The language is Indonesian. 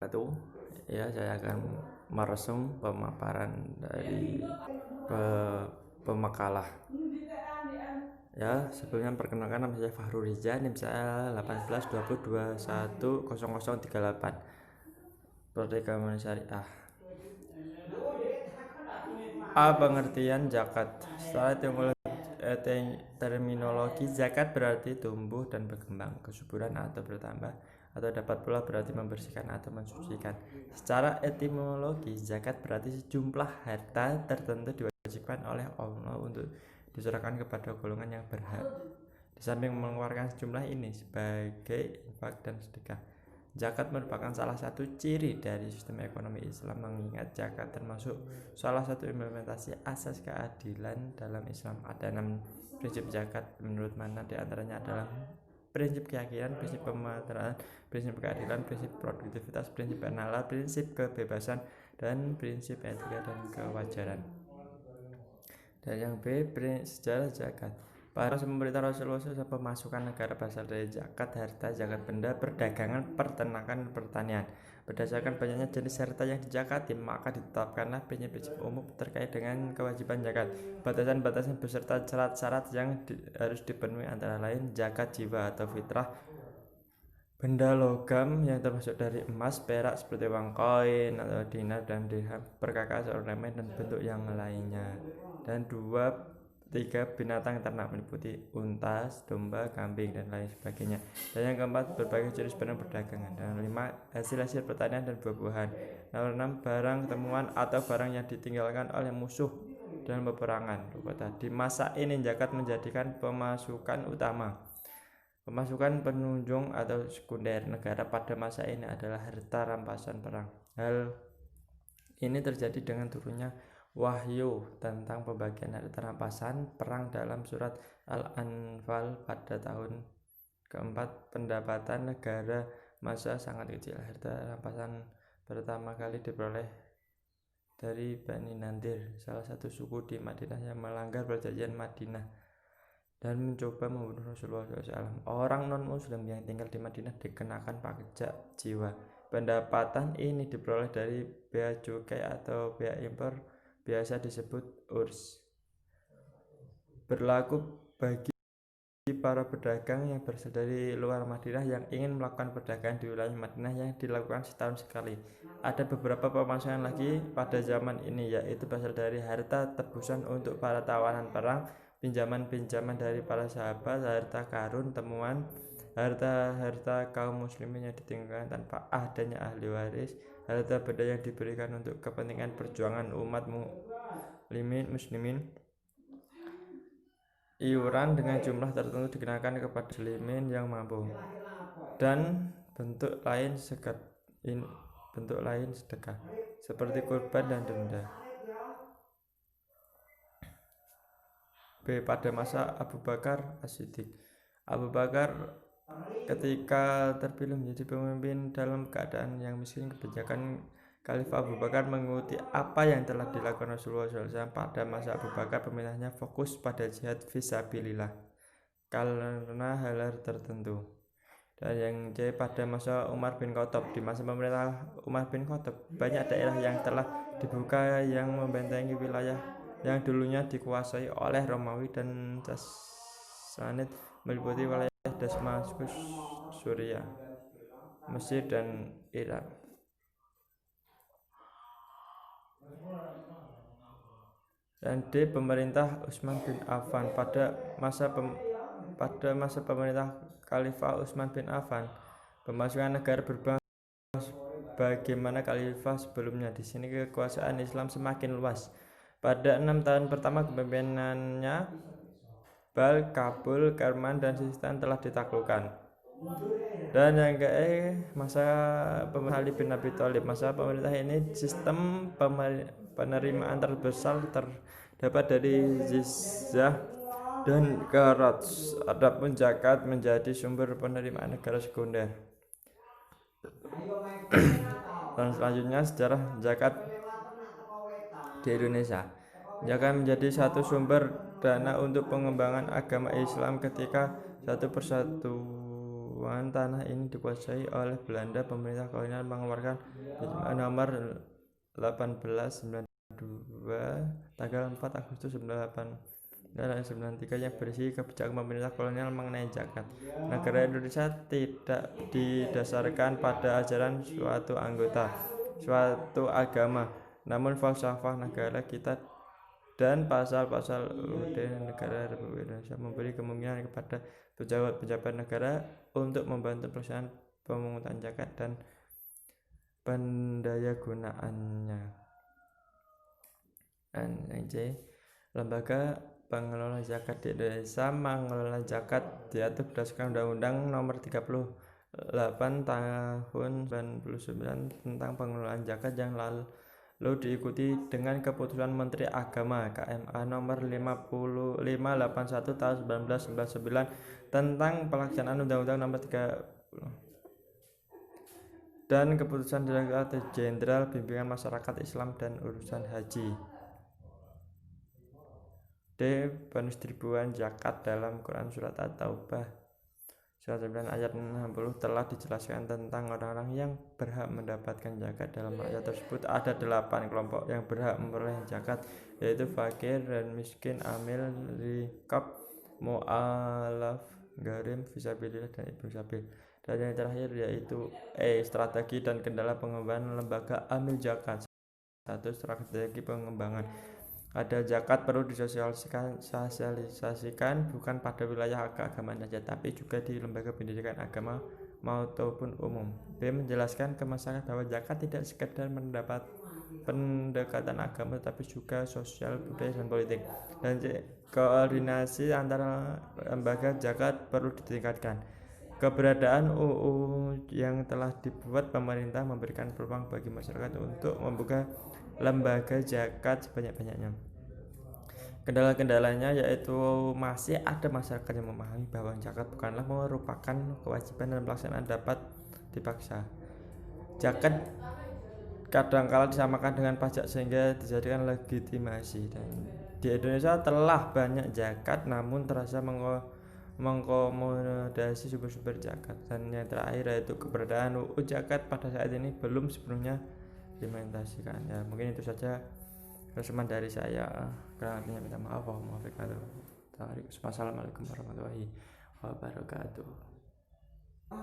Itu ya, saya akan meresum pemaparan dari pemakalah. Ya, sebelumnya perkenalkan, nama saya Fahru Riza, NIM saya 1820210038. Perdagangan Syariah. A. Pengertian zakat. Setelah terminologi zakat berarti tumbuh dan berkembang, kesuburan atau bertambah, atau dapat pula berarti membersihkan atau mensucikan. Secara etimologi, zakat berarti sejumlah harta tertentu diwajibkan oleh Allah untuk diserahkan kepada golongan yang berhak. Di samping mengeluarkan sejumlah ini sebagai infak dan sedekah, zakat merupakan salah satu ciri dari sistem ekonomi Islam, mengingat zakat termasuk salah satu implementasi asas keadilan dalam Islam. Ada 6 prinsip zakat, menurut mana di antaranya adalah prinsip keyakinan, prinsip pemateraan, prinsip keadilan, prinsip produktivitas, prinsip penala, prinsip kebebasan, dan prinsip etika dan kewajaran. Dan yang B, sejarah zakat. Para pemerintah Rasulullah SAW, pemasukan negara berasal dari zakat harta, zakat benda, perdagangan, peternakan, pertanian. Berdasarkan banyaknya jenis harta yang dizakati, maka ditetapkanlah prinsip-prinsip umum terkait dengan kewajiban zakat. Batasan-batasan beserta syarat-syarat yang harus dipenuhi antara lain zakat jiwa atau fitrah, benda logam yang termasuk dari emas, perak seperti uang koin atau dinar dan dirham, perkakas, ornamen, dan bentuk yang lainnya. Dan 3 binatang ternak meliputi unta, domba, kambing, dan lain sebagainya. Dan yang keempat, berbagai jenis barang perdagangan. Dan 5, hasil-hasil pertanian dan buah-buahan. Nomor 6, barang temuan atau barang yang ditinggalkan oleh musuh dalam peperangan. Di masa ini zakat menjadikan pemasukan utama. Pemasukan penunjang atau sekunder negara pada masa ini adalah harta rampasan perang. Hal ini terjadi dengan turunnya wahyu tentang pembagian harta rampasan perang dalam surat Al-Anfal pada tahun keempat pendapatan negara masa sangat kecil. Harta rampasan pertama kali diperoleh dari Bani Nadir, salah satu suku di Madinah yang melanggar perjanjian Madinah dan mencoba membunuh Rasulullah SAW. Orang non-muslim yang tinggal di Madinah dikenakan pajak jiwa. Pendapatan ini diperoleh dari bea cukai atau bea impor, biasa disebut URS. Berlaku bagi para pedagang yang berasal dari luar Madinah yang ingin melakukan perdagangan di wilayah Madinah yang dilakukan setahun sekali. Ada beberapa pemasukan lagi pada zaman ini, yaitu berasal dari harta tebusan untuk para tawanan perang, pinjaman-pinjaman dari para sahabat, harta karun, temuan, harta kaum muslimin yang ditinggalkan tanpa adanya ahli waris, harta benda yang diberikan untuk kepentingan perjuangan umat muslimin, iuran dengan jumlah tertentu dikenakan kepada muslimin yang mampu, dan bentuk lain sedekah seperti kurban dan denda. B. Pada masa Abu Bakar As-Siddiq, Abu Bakar ketika terpilih menjadi pemimpin dalam keadaan yang miskin, kebijakan Khalifah Abu Bakar mengikuti apa yang telah dilakukan Rasulullah SAW. Pada masa Abu Bakar, pemerintahnya fokus pada jihad fisabilillah karena hal tertentu. Dan yang C. Pada masa Umar bin Khattab, di masa pemerintah Umar bin Khattab, banyak daerah yang telah dibuka yang membentengi wilayah yang dulunya dikuasai oleh Romawi dan Sassanid, meliputi wilayah Damaskus, Suriah, Mesir, dan Irak. Dan D. Pemerintah Utsman bin Affan, pada masa pemerintah Khalifah Utsman bin Affan, pemasukan negara berubah bagaimana Khalifah sebelumnya. Di sini kekuasaan Islam semakin luas. Pada 6 tahun pertama kepemimpinannya, Bal, Kabul, Kerman, dan Sistan telah ditaklukkan. Dan yang ke masa pemerintah Ali bin Abi Thalib. Masa pemerintah ini sistem penerimaan terbesar terdapat dari jizyah dan qaraj. Adapun zakat menjadi sumber penerimaan negara sekunder. Dan selanjutnya sejarah zakat di Indonesia. Zakat menjadi satu sumber dana untuk pengembangan agama Islam ketika satu persatuan distribuan tanah ini dikuasai oleh Belanda. Pemerintah kolonial mengeluarkan nomor 1892 tanggal 4 Agustus 1893 yang berisi kebijakan pemerintah kolonial mengenai zakat. Negara Indonesia tidak didasarkan pada ajaran suatu suatu agama, namun falsafah negara kita dan pasal-pasal UUD Negara Republik Indonesia memberi kemungkinan kepada pejabat negara untuk membantu pelaksanaan pemungutan zakat dan pendayagunaannya. NC Lembaga Pengelola Zakat di Indonesia mengelola zakat diatur berdasarkan Undang-Undang Nomor 38 Tahun 99 tentang pengelolaan zakat yang lalu diikuti dengan keputusan Menteri Agama KMA Nomor 5581 Tahun 1999 tentang pelaksanaan Undang-Undang Nomor 30 dan keputusan Direktorat Jenderal Bimbingan Masyarakat Islam dan Urusan Haji. D. Pendistribuan zakat dalam Quran Surat At-Taubah Surat 9 ayat 60 telah dijelaskan tentang orang-orang yang berhak mendapatkan zakat. Dalam ayat tersebut ada 8 kelompok yang berhak memperoleh zakat, yaitu fakir dan miskin, amil, riqab, mu'alaf, gharim, fisabilillah, dan ibnu sabil. Dan yang terakhir yaitu strategi dan kendala pengembangan lembaga amil zakat. 1. Strategi pengembangan. Ada zakat perlu disosialisasikan bukan pada wilayah keagamaan saja, tapi juga di lembaga pendidikan agama maupun umum. B. Menjelaskan ke masyarakat bahwa zakat tidak sekedar mendapat pendekatan agama, tapi juga sosial, budaya, dan politik. Dan C. Koordinasi antara lembaga zakat perlu ditingkatkan. Keberadaan UU yang telah dibuat pemerintah memberikan peluang bagi masyarakat untuk membuka lembaga zakat sebanyak-banyaknya. Kendala-kendalanya yaitu masih ada masyarakat yang memahami bahwa zakat bukanlah merupakan kewajiban dan pelaksanaan dapat dipaksa. Zakat kadangkala disamakan dengan pajak sehingga dijadikan legitimasi. Dan di Indonesia telah banyak zakat namun terasa mengkomodasi sumber-sumber zakat. Dan yang terakhir yaitu keberadaan UU zakat pada saat ini belum sepenuhnya diimplementasikan. Ya, mungkin itu saja resumen dari saya. Kurang lebihnya minta maaf. Wassalamualaikum warahmatullahi wabarakatuh.